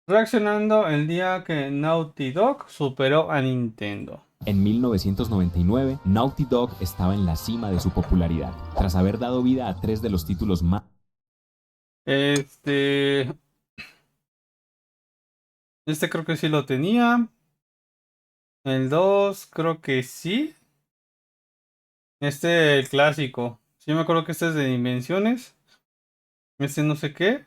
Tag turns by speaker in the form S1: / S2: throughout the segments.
S1: Reaccionando el día que Naughty Dog superó a Nintendo.
S2: En 1999, Naughty Dog estaba en la cima de su popularidad, tras haber dado vida a tres de los títulos más...
S1: Este, este creo que sí lo tenía. El 2 creo que sí. El clásico. Sí me acuerdo que este es de Dimensiones. Este no sé qué.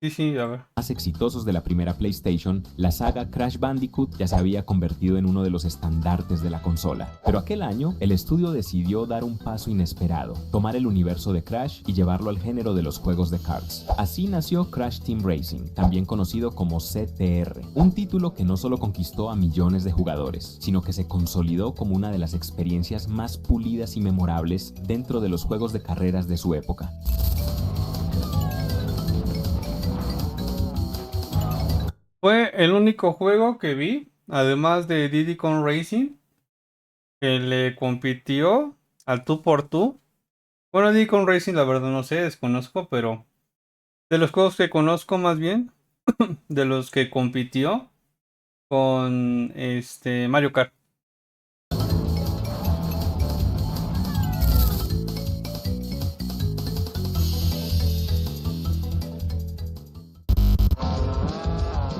S1: Sí, sí, a ver.
S2: más exitosos de la primera PlayStation, la saga Crash Bandicoot ya se había convertido en uno de los estandartes de la consola. Pero aquel año, el estudio decidió dar un paso inesperado, tomar el universo de Crash y llevarlo al género de los juegos de karts. Así nació Crash Team Racing, también conocido como CTR, un título que no solo conquistó a millones de jugadores, sino que se consolidó como una de las experiencias más pulidas y memorables dentro de los juegos de carreras de su época.
S1: Fue el único juego que vi, además de Diddy Kong Racing, que le compitió al 2x2. Bueno, Diddy Kong Racing la verdad no sé, desconozco, pero de los juegos que conozco más bien, de los que compitió con Mario Kart.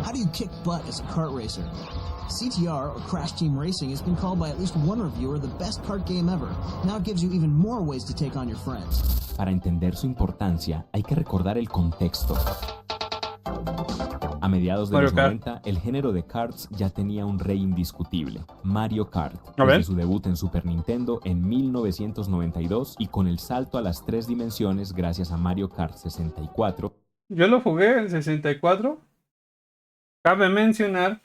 S3: How do you kick butt as a kart racer? CTR, or Crash Team Racing, has been called by at least one reviewer the best kart game ever. Now it gives you even more ways to take on your friends.
S2: Para entender su importancia, hay que recordar el contexto. A mediados de
S1: Mario
S2: los
S1: Kart.
S2: 90, el género de karts ya tenía un rey indiscutible, Mario Kart,
S1: A ver.
S2: desde su debut en Super Nintendo en 1992 y con el salto a las tres dimensiones gracias a Mario Kart 64.
S1: Yo lo jugué en 64. Cabe mencionar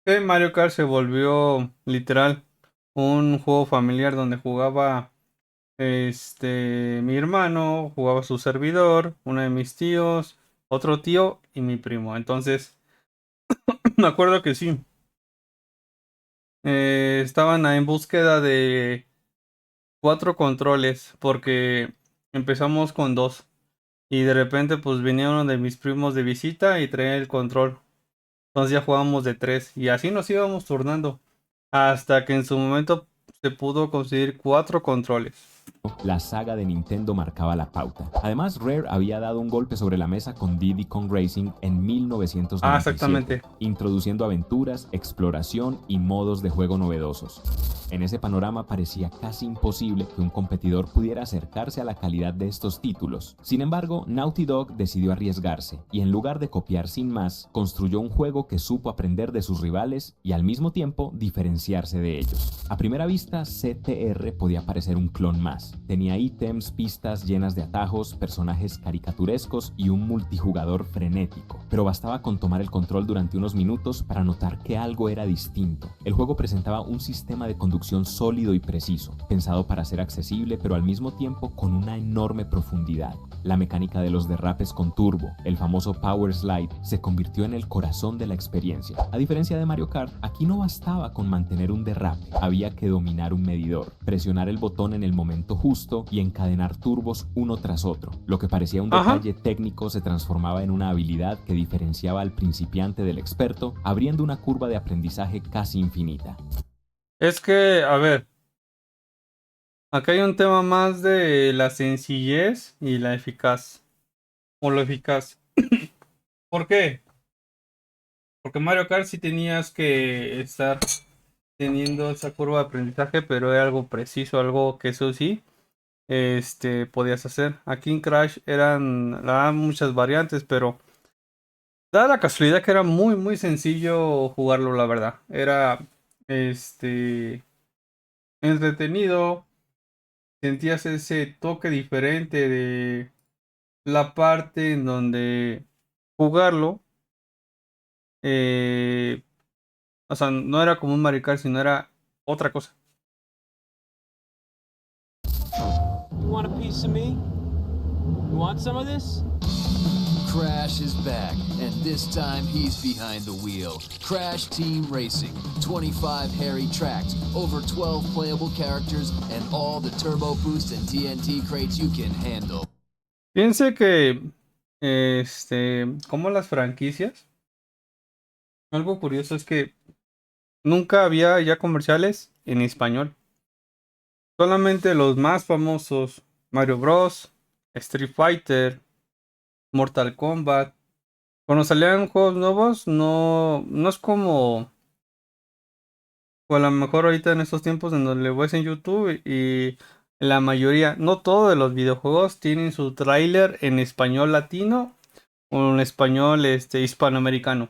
S1: que Mario Kart se volvió literal un juego familiar donde jugaba mi hermano, jugaba su servidor, uno de mis tíos, otro tío y mi primo. Entonces, me acuerdo que sí. Estaban en búsqueda de 4 controles porque empezamos con 2. Y de repente pues venía uno de mis primos de visita y traía el control. Entonces ya jugábamos de 3 y así nos íbamos turnando. Hasta que en su momento se pudo conseguir 4 controles.
S2: La saga de Nintendo marcaba la pauta. Además, Rare había dado un golpe sobre la mesa con Diddy Kong Racing en 1997,
S1: Exactamente.
S2: introduciendo aventuras, exploración y modos de juego novedosos. En ese panorama parecía casi imposible que un competidor pudiera acercarse a la calidad de estos títulos. Sin embargo, Naughty Dog decidió arriesgarse y en lugar de copiar sin más, construyó un juego que supo aprender de sus rivales y al mismo tiempo diferenciarse de ellos. A primera vista, CTR podía parecer un clon más. Tenía ítems, pistas llenas de atajos, personajes caricaturescos y un multijugador frenético. Pero bastaba con tomar el control durante unos minutos para notar que algo era distinto. El juego presentaba un sistema de conducción sólido y preciso, pensado para ser accesible pero al mismo tiempo con una enorme profundidad. La mecánica de los derrapes con turbo, el famoso Power Slide, se convirtió en el corazón de la experiencia. A diferencia de Mario Kart, aquí no bastaba con mantener un derrape, había que dominar un medidor, presionar el botón en el momento justo y encadenar turbos uno tras otro. Lo que parecía un detalle técnico se transformaba en una habilidad que diferenciaba al principiante del experto, abriendo una curva de aprendizaje casi infinita.
S1: Es que, a ver, acá hay un tema más de la sencillez y la eficaz. O lo eficaz. ¿Por qué? Porque Mario Kart sí tenías que estar teniendo esa curva de aprendizaje, pero era algo preciso, algo que eso sí, podías hacer. Aquí en Crash muchas variantes, pero da la casualidad que era muy, muy sencillo jugarlo, la verdad. Era, entretenido. Sentías ese toque diferente de la parte en donde jugarlo. eh, o sea, no era como un Mario Kart, sino era otra cosa.
S4: You want a piece of me? You want some of this?
S5: Crash is back, and this time he's behind the wheel. Crash Team Racing, 25 hairy tracks, over 12 playable characters, and all the turbo boost and TNT crates you can handle.
S1: Piense que, como las franquicias, Algo curioso es que nunca había ya comerciales en español. Solamente los más famosos, Mario Bros, Street Fighter, Mortal Kombat. Cuando salían juegos nuevos, no es como, o a lo mejor ahorita en estos tiempos en donde le ves en YouTube y la mayoría, no todos de los videojuegos tienen su tráiler en español latino o en español hispanoamericano.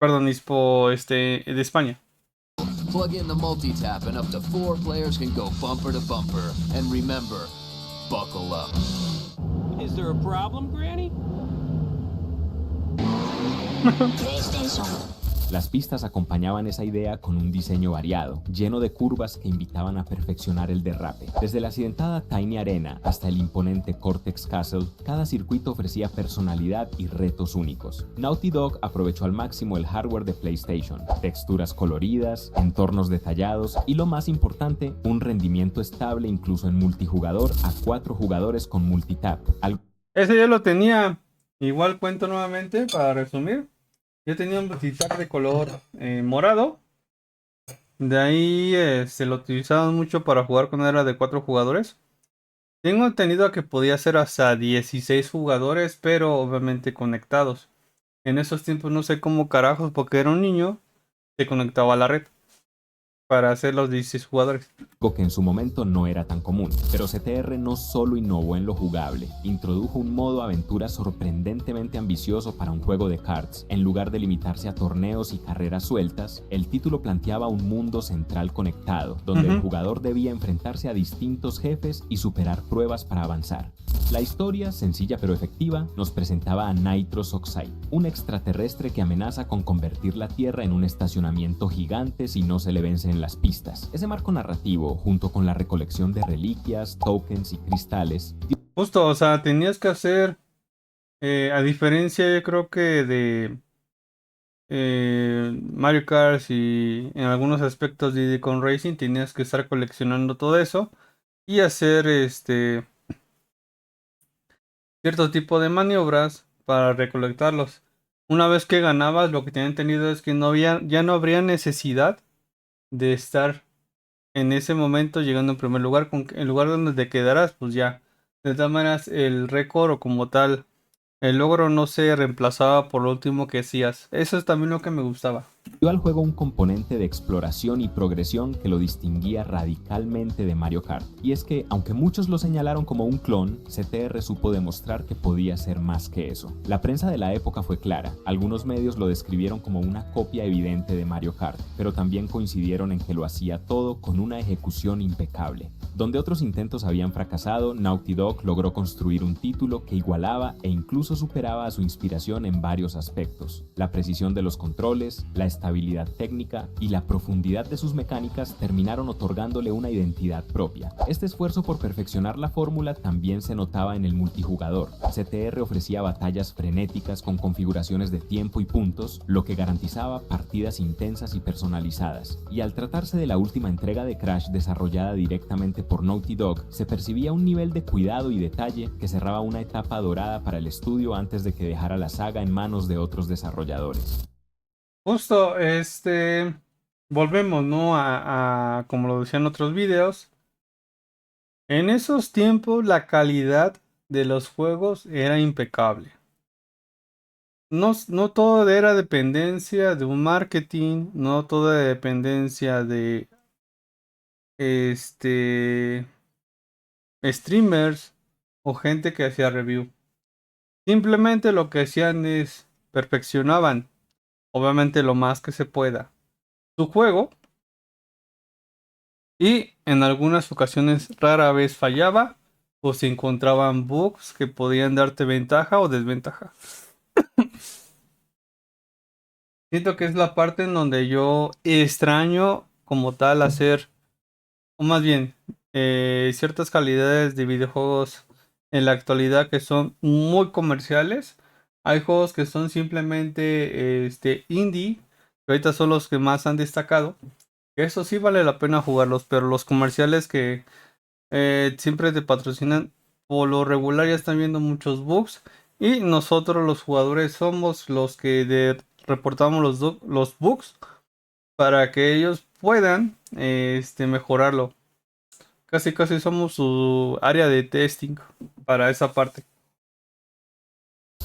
S1: Perdón, de España.
S5: Plug in the multi-tap and up to 4 players can go bumper to bumper. And remember, buckle up.
S4: Is there a problem, Granny?
S2: Las pistas acompañaban esa idea con un diseño variado, lleno de curvas que invitaban a perfeccionar el derrape. Desde la accidentada Tiny Arena hasta el imponente Cortex Castle, cada circuito ofrecía personalidad y retos únicos. Naughty Dog aprovechó al máximo el hardware de PlayStation, texturas coloridas, entornos detallados y lo más importante, un rendimiento estable incluso en multijugador a 4 jugadores con multitap.
S1: Ese ya lo tenía. Igual cuento nuevamente para resumir. Yo tenía un multitap de color morado. De ahí se lo utilizaban mucho para jugar cuando era de 4 jugadores. Tengo entendido que podía ser hasta 16 jugadores, pero obviamente conectados. En esos tiempos no sé cómo carajos, porque era un niño, se conectaba a la red para hacer los 16 jugadores.
S2: Algo que en su momento no era tan común, pero CTR no solo innovó en lo jugable, introdujo un modo aventura sorprendentemente ambicioso para un juego de cards. En lugar de limitarse a torneos y carreras sueltas, el título planteaba un mundo central conectado, donde el jugador debía enfrentarse a distintos jefes y superar pruebas para avanzar. La historia, sencilla pero efectiva, nos presentaba a Nitrous Oxide, un extraterrestre que amenaza con convertir la Tierra en un estacionamiento gigante si no se le vencen las pistas. Ese marco narrativo, junto con la recolección de reliquias, tokens y cristales.
S1: Justo, o sea, tenías que hacer, a diferencia yo creo que de Mario Kart y en algunos aspectos de Diddy Kong Racing, tenías que estar coleccionando todo eso y hacer cierto tipo de maniobras para recolectarlos. Una vez que ganabas, lo que tenía entendido es que ya no habría necesidad de estar en ese momento llegando en primer lugar. El lugar donde te quedarás, pues ya. De todas maneras, el récord o como tal, el logro no se reemplazaba por lo último que hacías. Eso es también lo que me gustaba.
S2: Dio al juego un componente de exploración y progresión que lo distinguía radicalmente de Mario Kart. Y es que, aunque muchos lo señalaron como un clon, CTR supo demostrar que podía ser más que eso. La prensa de la época fue clara. Algunos medios lo describieron como una copia evidente de Mario Kart, pero también coincidieron en que lo hacía todo con una ejecución impecable. Donde otros intentos habían fracasado, Naughty Dog logró construir un título que igualaba e incluso superaba a su inspiración en varios aspectos. La precisión de los controles, la estabilidad técnica y la profundidad de sus mecánicas terminaron otorgándole una identidad propia. Este esfuerzo por perfeccionar la fórmula también se notaba en el multijugador. CTR ofrecía batallas frenéticas con configuraciones de tiempo y puntos, lo que garantizaba partidas intensas y personalizadas. Y al tratarse de la última entrega de Crash desarrollada directamente por Naughty Dog, se percibía un nivel de cuidado y detalle que cerraba una etapa dorada para el estudio antes de que dejara la saga en manos de otros desarrolladores.
S1: Justo, volvemos, ¿no? A como lo decían otros videos. En esos tiempos la calidad de los juegos era impecable. No todo era dependencia de un marketing, no todo era dependencia de streamers o gente que hacía review. Simplemente lo que hacían es perfeccionaban, obviamente lo más que se pueda, su juego y en algunas ocasiones rara vez fallaba o se encontraban bugs que podían darte ventaja o desventaja. Siento que es la parte en donde yo extraño como tal hacer, o más bien, ciertas calidades de videojuegos en la actualidad que son muy comerciales. Hay juegos que son simplemente indie, que ahorita son los que más han destacado. Eso sí vale la pena jugarlos, pero los comerciales que siempre te patrocinan, por lo regular ya están viendo muchos bugs. Y nosotros los jugadores somos los que reportamos los bugs para que ellos puedan mejorarlo. Casi somos su área de testing para esa parte.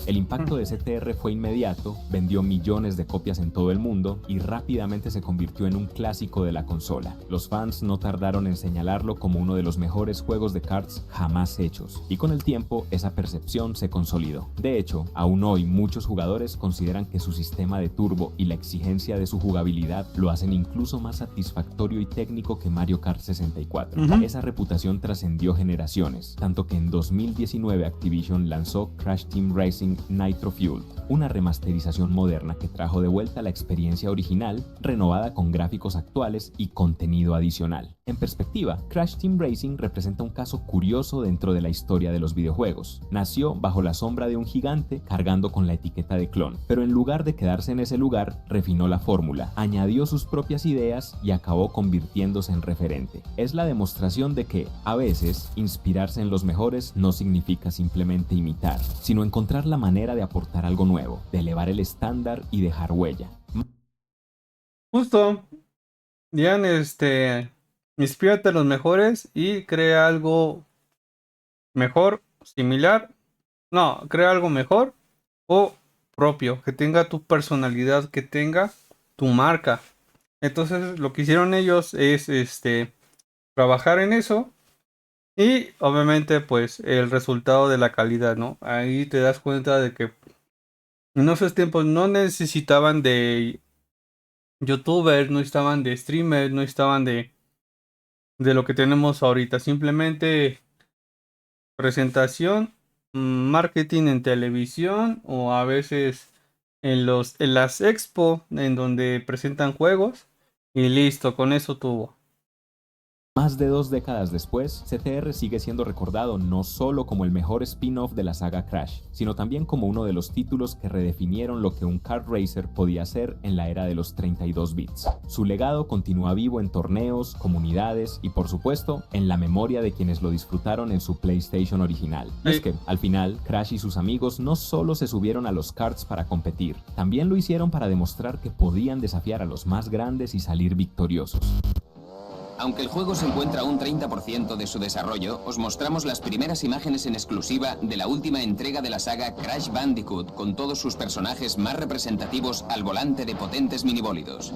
S2: El impacto de CTR fue inmediato, vendió millones de copias en todo el mundo y rápidamente se convirtió en un clásico de la consola. Los fans no tardaron en señalarlo como uno de los mejores juegos de cards jamás hechos, y con el tiempo esa percepción se consolidó. De hecho, aún hoy muchos jugadores consideran que su sistema de turbo y la exigencia de su jugabilidad lo hacen incluso más satisfactorio y técnico que Mario Kart 64. Esa reputación trascendió generaciones, tanto que en 2019 Activision lanzó Crash Team Racing Nitro Fuel, una remasterización moderna que trajo de vuelta la experiencia original, renovada con gráficos actuales y contenido adicional. En perspectiva, Crash Team Racing representa un caso curioso dentro de la historia de los videojuegos. Nació bajo la sombra de un gigante cargando con la etiqueta de clon, pero en lugar de quedarse en ese lugar, refinó la fórmula, añadió sus propias ideas y acabó convirtiéndose en referente. Es la demostración de que, a veces, inspirarse en los mejores no significa simplemente imitar, sino encontrar la manera de aportar algo nuevo, de elevar el estándar y dejar huella.
S1: Justo, Dian, inspírate en los mejores y crea algo mejor, similar. No, crea algo mejor o propio, que tenga tu personalidad, que tenga tu marca. Entonces, lo que hicieron ellos es trabajar en eso. Y obviamente, pues, el resultado de la calidad, ¿no? Ahí te das cuenta de que en esos tiempos no necesitaban de youtubers, no estaban de streamers, no estaban de lo que tenemos ahorita. Simplemente presentación, marketing en televisión o a veces en las expo en donde presentan juegos y listo, con eso tuvo.
S2: Más de 2 décadas después, CTR sigue siendo recordado no solo como el mejor spin-off de la saga Crash, sino también como uno de los títulos que redefinieron lo que un kart racer podía hacer en la era de los 32 bits. Su legado continúa vivo en torneos, comunidades y por supuesto en la memoria de quienes lo disfrutaron en su PlayStation original. Y es que, al final, Crash y sus amigos no solo se subieron a los karts para competir, también lo hicieron para demostrar que podían desafiar a los más grandes y salir victoriosos.
S6: Aunque el juego se encuentra a un 30% de su desarrollo, os mostramos las primeras imágenes en exclusiva de la última entrega de la saga Crash Bandicoot, con todos sus personajes más representativos al volante de potentes minibólidos.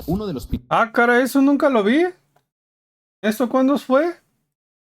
S2: Uno de los
S1: Ah, cara, eso nunca lo vi. ¿Esto cuándo fue?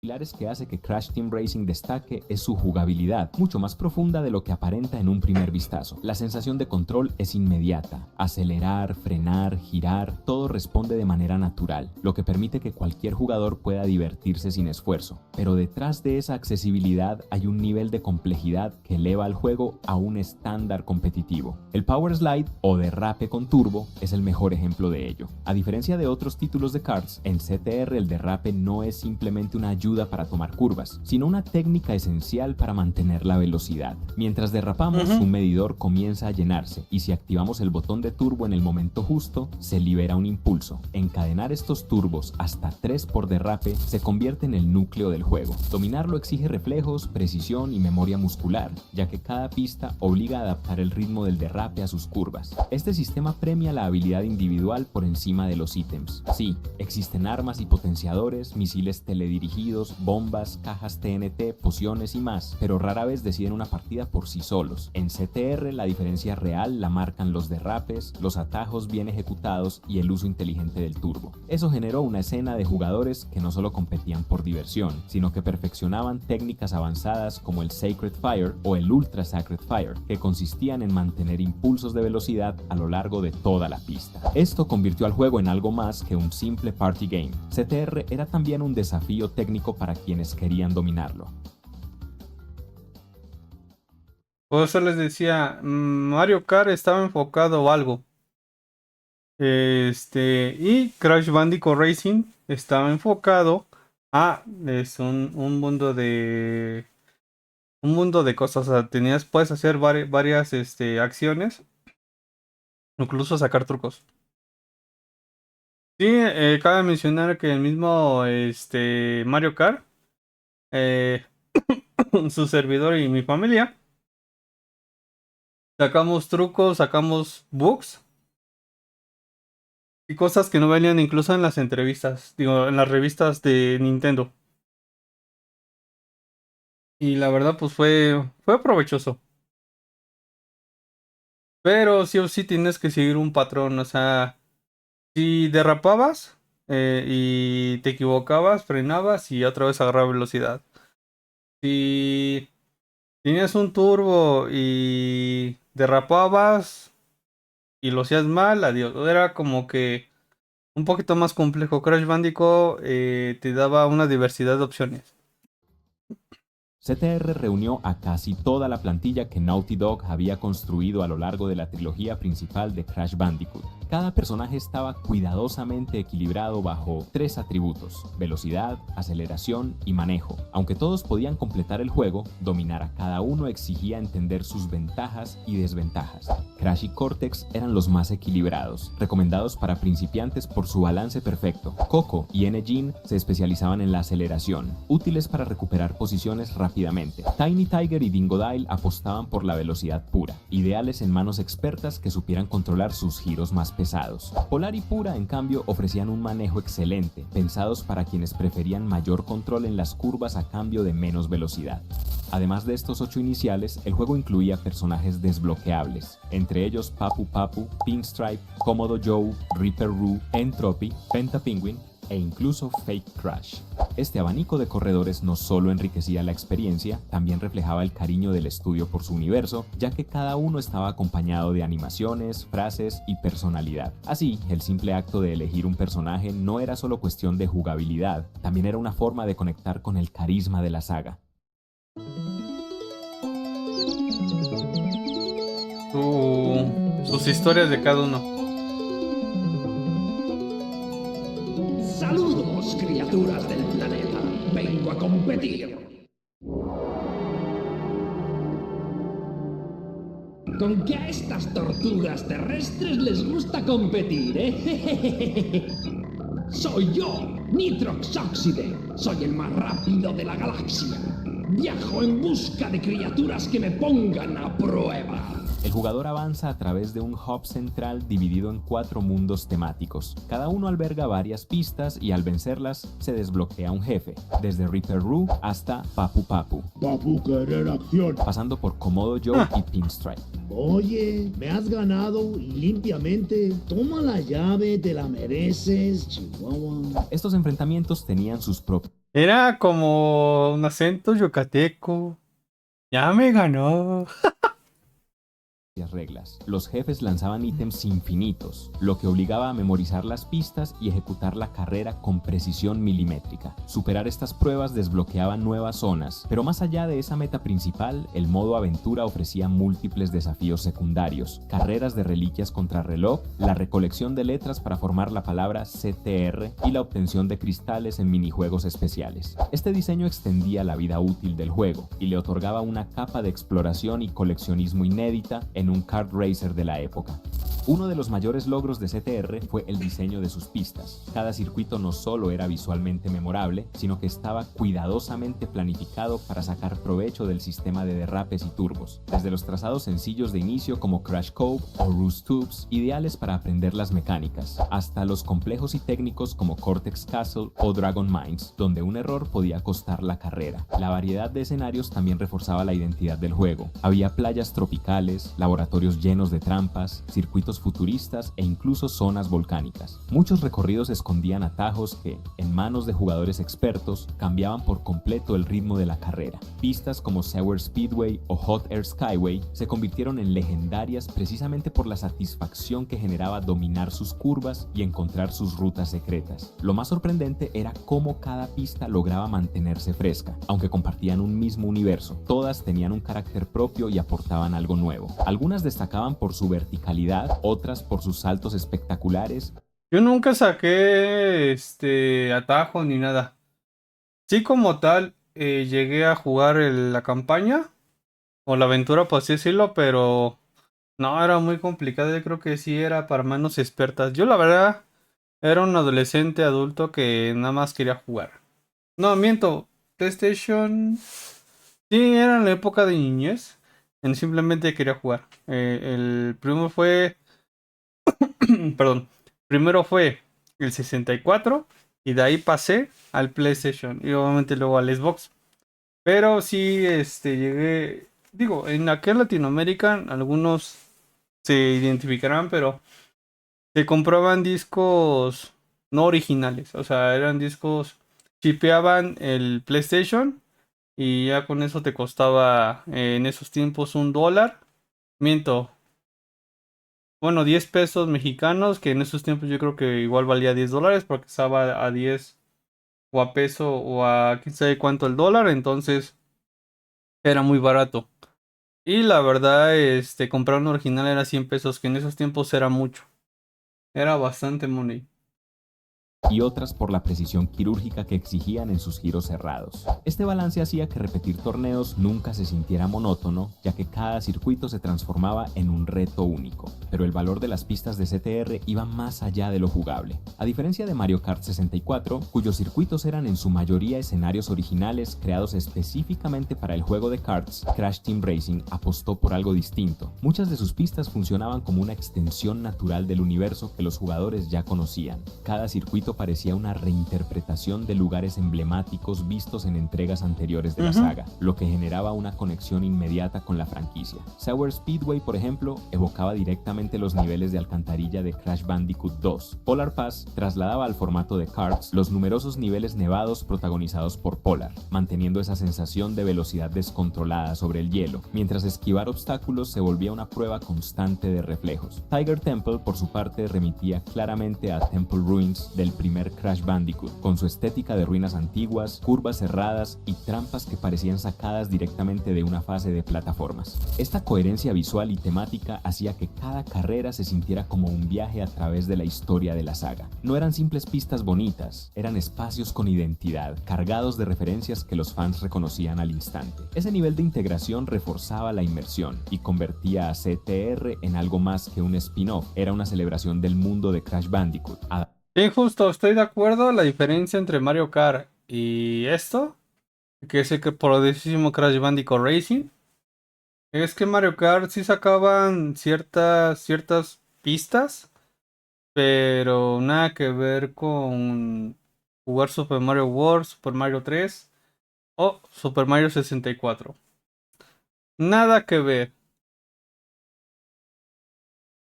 S2: pilares que hace que Crash Team Racing destaque es su jugabilidad, mucho más profunda de lo que aparenta en un primer vistazo. La sensación de control es inmediata. Acelerar, frenar, girar, todo responde de manera natural, lo que permite que cualquier jugador pueda divertirse sin esfuerzo. Pero detrás de esa accesibilidad hay un nivel de complejidad que eleva al juego a un estándar competitivo. El Power Slide o derrape con turbo es el mejor ejemplo de ello. A diferencia de otros títulos de karts, en CTR el derrape no es simplemente una ayuda para tomar curvas, sino una técnica esencial para mantener la velocidad. Mientras derrapamos, un medidor comienza a llenarse y si activamos el botón de turbo en el momento justo, se libera un impulso. Encadenar estos turbos hasta 3 por derrape se convierte en el núcleo del juego. Dominarlo exige reflejos, precisión y memoria muscular, ya que cada pista obliga a adaptar el ritmo del derrape a sus curvas. Este sistema premia la habilidad individual por encima de los ítems. Sí, existen armas y potenciadores, misiles teledirigidos, bombas, cajas TNT, pociones y más, pero rara vez deciden una partida por sí solos. En CTR la diferencia real la marcan los derrapes, los atajos bien ejecutados y el uso inteligente del turbo. Eso generó una escena de jugadores que no solo competían por diversión, sino que perfeccionaban técnicas avanzadas como el Sacred Fire o el Ultra Sacred Fire, que consistían en mantener impulsos de velocidad a lo largo de toda la pista. Esto convirtió al juego en algo más que un simple party game. CTR era también un desafío técnico para quienes querían dominarlo.
S1: Por eso les decía, Mario Kart estaba enfocado a algo. Y Crash Bandicoot Racing estaba enfocado a un mundo de cosas. O sea, puedes hacer varias acciones, incluso sacar trucos. Sí, cabe mencionar que el mismo Mario Kart, su servidor y mi familia Sacamos trucos, sacamos bugs y cosas que no venían incluso en las entrevistas, digo, en las revistas de Nintendo. Y la verdad, pues fue provechoso. Pero sí o sí tienes que seguir un patrón. O sea, si derrapabas y te equivocabas, frenabas y otra vez agarraba velocidad. Si tenías un turbo y derrapabas y lo hacías mal, adiós. Era como que un poquito más complejo. Crash Bandicoot te daba una diversidad de opciones.
S2: CTR reunió a casi toda la plantilla que Naughty Dog había construido a lo largo de la trilogía principal de Crash Bandicoot. Cada personaje estaba cuidadosamente equilibrado bajo 3 atributos: velocidad, aceleración y manejo. Aunque todos podían completar el juego, dominar a cada uno exigía entender sus ventajas y desventajas. Crash y Cortex eran los más equilibrados, recomendados para principiantes por su balance perfecto. Coco y N-Gene se especializaban en la aceleración, útiles para recuperar posiciones rápidamente. Tiny Tiger y Dingodile apostaban por la velocidad pura, ideales en manos expertas que supieran controlar sus giros más pesados. Polar y Pura, en cambio, ofrecían un manejo excelente, pensados para quienes preferían mayor control en las curvas a cambio de menos velocidad. Además de estos 8 iniciales, el juego incluía personajes desbloqueables, entre ellos Papu Papu, Pinstripe, Komodo Joe, Reaper Roo, Entropy, Penta Penguin e incluso Fake Crash. Este abanico de corredores no solo enriquecía la experiencia, también reflejaba el cariño del estudio por su universo, ya que cada uno estaba acompañado de animaciones, frases y personalidad. Así, el simple acto de elegir un personaje no era solo cuestión de jugabilidad, también era una forma de conectar con el carisma de la saga.
S1: Sus historias de cada uno.
S7: Saludos, criaturas del planeta. Vengo a competir. ¿Con qué a estas tortugas terrestres les gusta competir, eh? Soy yo, Nitrox Oxide. Soy el más rápido de la galaxia. Viajo en busca de criaturas que me pongan a prueba.
S2: El jugador avanza a través de un hub central dividido en 4 mundos temáticos. Cada uno alberga varias pistas y al vencerlas se desbloquea un jefe, desde Reaper Roo hasta Papu Papu.
S8: Papu querer acción.
S2: Pasando por Komodo Joe y Pinstripe.
S8: Oye, me has ganado y limpiamente. Toma la llave, te la mereces, Chihuahua.
S2: Estos enfrentamientos tenían sus propios
S1: Era como un acento yucateco. Ya me ganó.
S2: reglas. Los jefes lanzaban ítems infinitos, lo que obligaba a memorizar las pistas y ejecutar la carrera con precisión milimétrica. Superar estas pruebas desbloqueaba nuevas zonas, pero más allá de esa meta principal, el modo aventura ofrecía múltiples desafíos secundarios: carreras de reliquias contra reloj, la recolección de letras para formar la palabra CTR y la obtención de cristales en minijuegos especiales. Este diseño extendía la vida útil del juego y le otorgaba una capa de exploración y coleccionismo inédita en un kart racer de la época. Uno de los mayores logros de CTR fue el diseño de sus pistas. Cada circuito no solo era visualmente memorable, sino que estaba cuidadosamente planificado para sacar provecho del sistema de derrapes y turbos. Desde los trazados sencillos de inicio como Crash Cove o Roost Tubes, ideales para aprender las mecánicas, hasta los complejos y técnicos como Cortex Castle o Dragon Mines, donde un error podía costar la carrera. La variedad de escenarios también reforzaba la identidad del juego. Había playas tropicales, laboratorios llenos de trampas, circuitos futuristas e incluso zonas volcánicas. Muchos recorridos escondían atajos que, en manos de jugadores expertos, cambiaban por completo el ritmo de la carrera. Pistas como Sour Speedway o Hot Air Skyway se convirtieron en legendarias precisamente por la satisfacción que generaba dominar sus curvas y encontrar sus rutas secretas. Lo más sorprendente era cómo cada pista lograba mantenerse fresca, aunque compartían un mismo universo. Todas tenían un carácter propio y aportaban algo nuevo. Algunas destacaban por su verticalidad, otras por sus saltos espectaculares.
S1: Yo nunca saqué atajo ni nada. Sí, como tal, llegué a jugar la campaña o la aventura, por así decirlo, pero no, era muy complicado. Yo creo que sí era para manos expertas. Yo, la verdad, era un adolescente adulto que nada más quería jugar. No, miento. PlayStation. Sí, era en la época de niñez. Simplemente quería jugar. El primero fue... perdón. Primero fue el 64 y de ahí pasé al PlayStation y obviamente luego al Xbox. Pero sí, llegué... Digo, en aquel Latinoamérica algunos se identificarán, pero se compraban discos no originales. O sea, eran discos... Chipeaban el PlayStation y ya con eso te costaba en esos tiempos $1. Miento. Bueno, 10 pesos mexicanos, que en esos tiempos yo creo que igual valía $10 porque estaba a 10 o a peso o a quién sabe cuánto el dólar, entonces era muy barato. Y la verdad, comprar un original era 100 pesos, que en esos tiempos era mucho. Era bastante money.
S2: Y otras por la precisión quirúrgica que exigían en sus giros cerrados. Este balance hacía que repetir torneos nunca se sintiera monótono, ya que cada circuito se transformaba en un reto único. Pero el valor de las pistas de CTR iba más allá de lo jugable. A diferencia de Mario Kart 64, cuyos circuitos eran en su mayoría escenarios originales creados específicamente para el juego de karts, Crash Team Racing apostó por algo distinto. Muchas de sus pistas funcionaban como una extensión natural del universo que los jugadores ya conocían. Cada circuito parecía una reinterpretación de lugares emblemáticos vistos en entregas anteriores de la saga, lo que generaba una conexión inmediata con la franquicia. Sour Speedway, por ejemplo, evocaba directamente los niveles de alcantarilla de Crash Bandicoot 2. Polar Pass trasladaba al formato de karts los numerosos niveles nevados protagonizados por Polar, manteniendo esa sensación de velocidad descontrolada sobre el hielo, mientras esquivar obstáculos se volvía una prueba constante de reflejos. Tiger Temple, por su parte, remitía claramente a Temple Ruins del primer Crash Bandicoot, con su estética de ruinas antiguas, curvas cerradas y trampas que parecían sacadas directamente de una fase de plataformas. Esta coherencia visual y temática hacía que cada carrera se sintiera como un viaje a través de la historia de la saga. No eran simples pistas bonitas, eran espacios con identidad, cargados de referencias que los fans reconocían al instante. Ese nivel de integración reforzaba la inmersión y convertía a CTR en algo más que un spin-off. Era una celebración del mundo de Crash Bandicoot.
S1: Sí, justo, estoy de acuerdo. La diferencia entre Mario Kart y esto, que es el poderosísimo Crash Bandicoot Racing, es que Mario Kart sí sacaban ciertas pistas, pero nada que ver con jugar Super Mario World, Super Mario 3 o Super Mario 64. Nada que ver.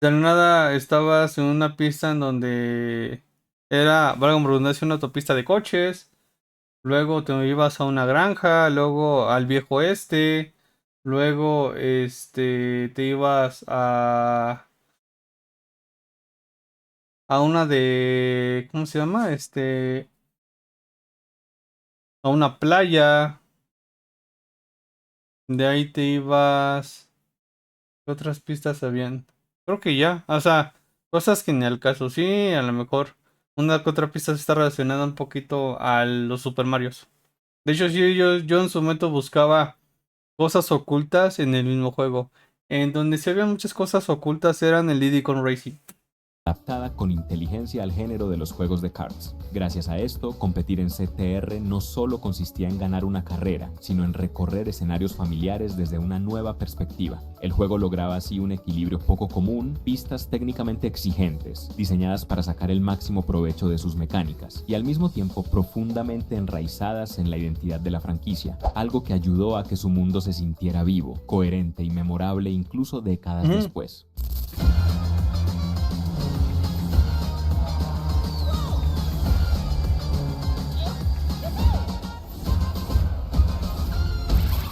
S1: De la nada estabas en una pista en donde era, valga la redundancia, una autopista de coches. Luego te ibas a una granja, luego al viejo oeste. Luego te ibas a una de, ¿cómo se llama? A una playa. De ahí te ibas. ¿Qué otras pistas habían? Creo que ya. O sea, cosas que ni al caso. Sí, a lo mejor una que otra pista está relacionada un poquito a los Super Marios. De hecho, sí, yo en su momento buscaba cosas ocultas en el mismo juego. En donde se había muchas cosas ocultas eran el Diddy Kong Racing.
S2: Adaptada con inteligencia al género de los juegos de karts. Gracias a esto, competir en CTR no solo consistía en ganar una carrera, sino en recorrer escenarios familiares desde una nueva perspectiva. El juego lograba así un equilibrio poco común, pistas técnicamente exigentes, diseñadas para sacar el máximo provecho de sus mecánicas, y al mismo tiempo profundamente enraizadas en la identidad de la franquicia, algo que ayudó a que su mundo se sintiera vivo, coherente y memorable incluso décadas después.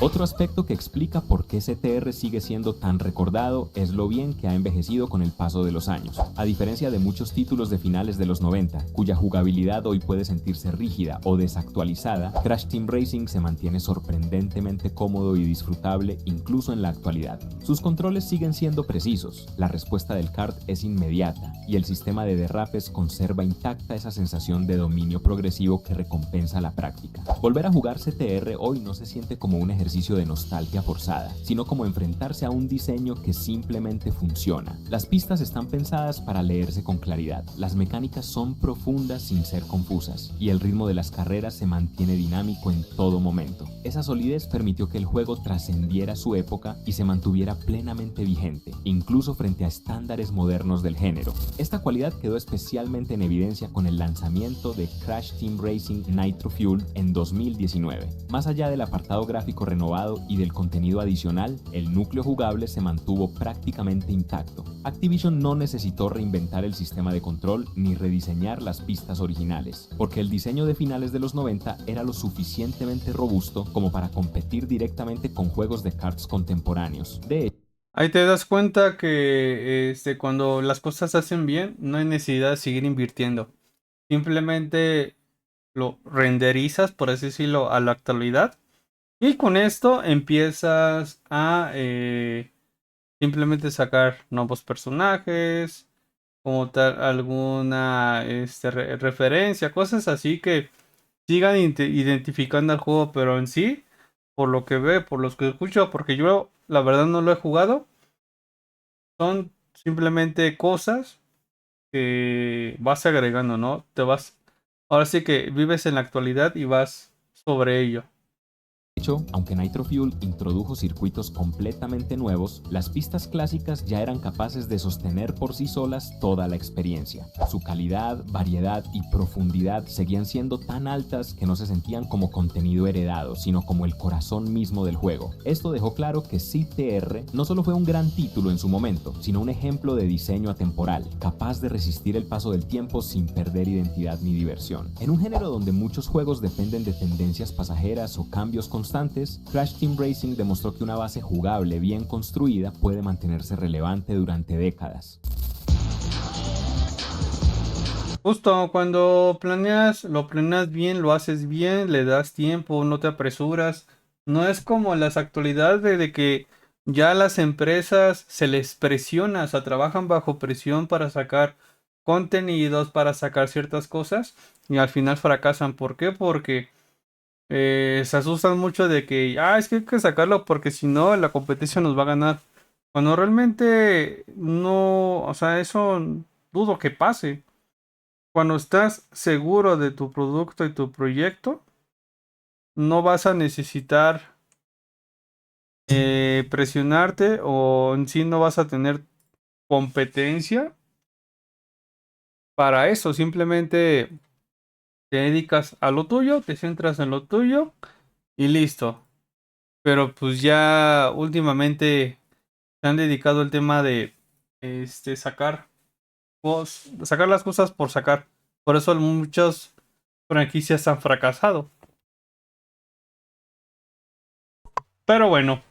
S2: Otro aspecto que explica por qué CTR sigue siendo tan recordado es lo bien que ha envejecido con el paso de los años. A diferencia de muchos títulos de finales de los 90, cuya jugabilidad hoy puede sentirse rígida o desactualizada, Crash Team Racing se mantiene sorprendentemente cómodo y disfrutable incluso en la actualidad. Sus controles siguen siendo precisos, la respuesta del kart es inmediata y el sistema de derrapes conserva intacta esa sensación de dominio progresivo que recompensa la práctica. Volver a jugar CTR hoy no se siente como un ejercicio ejercicio de nostalgia forzada, sino como enfrentarse a un diseño que simplemente funciona. Las pistas están pensadas para leerse con claridad, las mecánicas son profundas sin ser confusas, y el ritmo de las carreras se mantiene dinámico en todo momento. Esa solidez permitió que el juego trascendiera su época y se mantuviera plenamente vigente, incluso frente a estándares modernos del género. Esta cualidad quedó especialmente en evidencia con el lanzamiento de Crash Team Racing Nitro Fuel en 2019. Más allá del apartado gráfico renovado y del contenido adicional, el núcleo jugable se mantuvo prácticamente intacto. Activision no necesitó reinventar el sistema de control ni rediseñar las pistas originales, porque el diseño de finales de los 90 era lo suficientemente robusto como para competir directamente con juegos de karts contemporáneos.
S1: Ahí te das cuenta que cuando las cosas se hacen bien, no hay necesidad de seguir invirtiendo. Simplemente lo renderizas, por así decirlo, a la actualidad. Y con esto empiezas a simplemente sacar nuevos personajes, como tal, alguna referencia, cosas así que sigan identificando al juego, pero en sí, por lo que ve, por los que escucho, porque yo la verdad no lo he jugado, son simplemente cosas que vas agregando, ¿no? Ahora sí que vives en la actualidad y vas sobre ello.
S2: De hecho, aunque Nitro Fuel introdujo circuitos completamente nuevos, las pistas clásicas ya eran capaces de sostener por sí solas toda la experiencia. Su calidad, variedad y profundidad seguían siendo tan altas que no se sentían como contenido heredado, sino como el corazón mismo del juego. Esto dejó claro que CTR no solo fue un gran título en su momento, sino un ejemplo de diseño atemporal, capaz de resistir el paso del tiempo sin perder identidad ni diversión. En un género donde muchos juegos dependen de tendencias pasajeras o cambios constantes, Crash Team Racing demostró que una base jugable bien construida puede mantenerse relevante durante décadas.
S1: Justo cuando planeas, lo planeas bien, lo haces bien, le das tiempo, no te apresuras. No es como las actualidades de que ya las empresas se les presiona, o sea, trabajan bajo presión para sacar contenidos, para sacar ciertas cosas y al final fracasan. ¿Por qué? Porque se asustan mucho de que, es que hay que sacarlo porque si no la competencia nos va a ganar. Cuando realmente no, o sea, eso dudo que pase. Cuando estás seguro de tu producto y tu proyecto, no vas a necesitar presionarte o en sí no vas a tener competencia para eso. Simplemente te dedicas a lo tuyo, te centras en lo tuyo y listo. Pero pues ya últimamente se han dedicado al tema de sacar las cosas por sacar. Por eso muchas franquicias han fracasado. Pero bueno.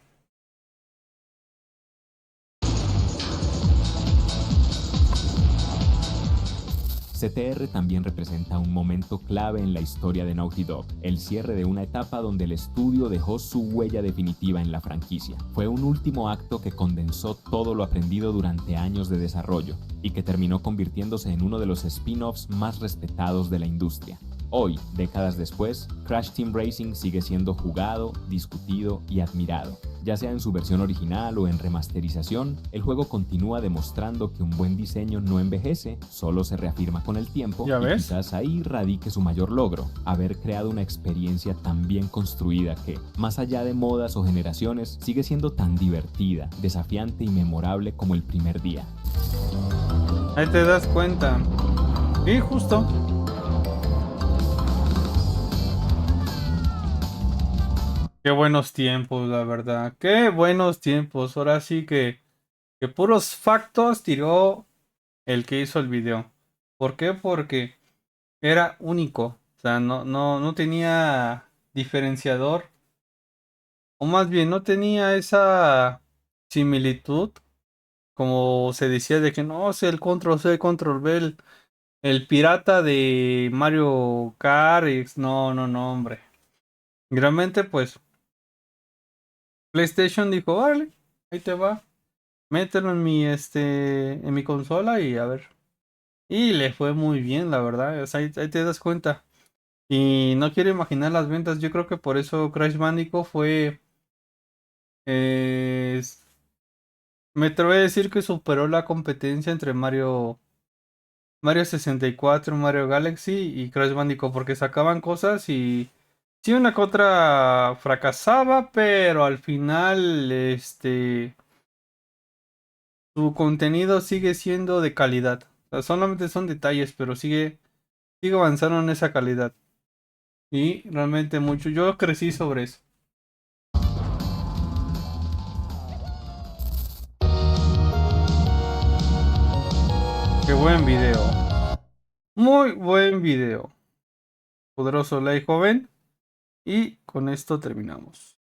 S2: CTR también representa un momento clave en la historia de Naughty Dog, el cierre de una etapa donde el estudio dejó su huella definitiva en la franquicia. Fue un último acto que condensó todo lo aprendido durante años de desarrollo y que terminó convirtiéndose en uno de los spin-offs más respetados de la industria. Hoy, décadas después, Crash Team Racing sigue siendo jugado, discutido y admirado. Ya sea en su versión original o en remasterización, el juego continúa demostrando que un buen diseño no envejece, solo se reafirma con el tiempo y quizás ahí radique su mayor logro, haber creado una experiencia tan bien construida que, más allá de modas o generaciones, sigue siendo tan divertida, desafiante y memorable como el primer día.
S1: Ahí te das cuenta. Sí, justo. Qué buenos tiempos, la verdad. Qué buenos tiempos. Ahora sí que puros factos tiró el que hizo el video. ¿Por qué? Porque era único. O sea, no tenía diferenciador. O más bien, no tenía esa similitud. Como se decía de que no, sé el control C, control V, el pirata de Mario Kart. No, hombre. Realmente, pues, PlayStation dijo, vale, ahí te va. Mételo en mi consola y a ver. Y le fue muy bien, la verdad. O sea, ahí te das cuenta. Y no quiero imaginar las ventas. Yo creo que por eso Crash Bandicoot fue Me atrevo a decir que superó la competencia entre Mario 64, Mario Galaxy y Crash Bandicoot, porque sacaban cosas y sí, una que otra fracasaba, pero al final su contenido sigue siendo de calidad. O sea, solamente son detalles, pero sigue avanzando en esa calidad. Y realmente mucho. Yo crecí sobre eso. Qué buen video. Muy buen video. Poderoso like, joven. Y con esto terminamos.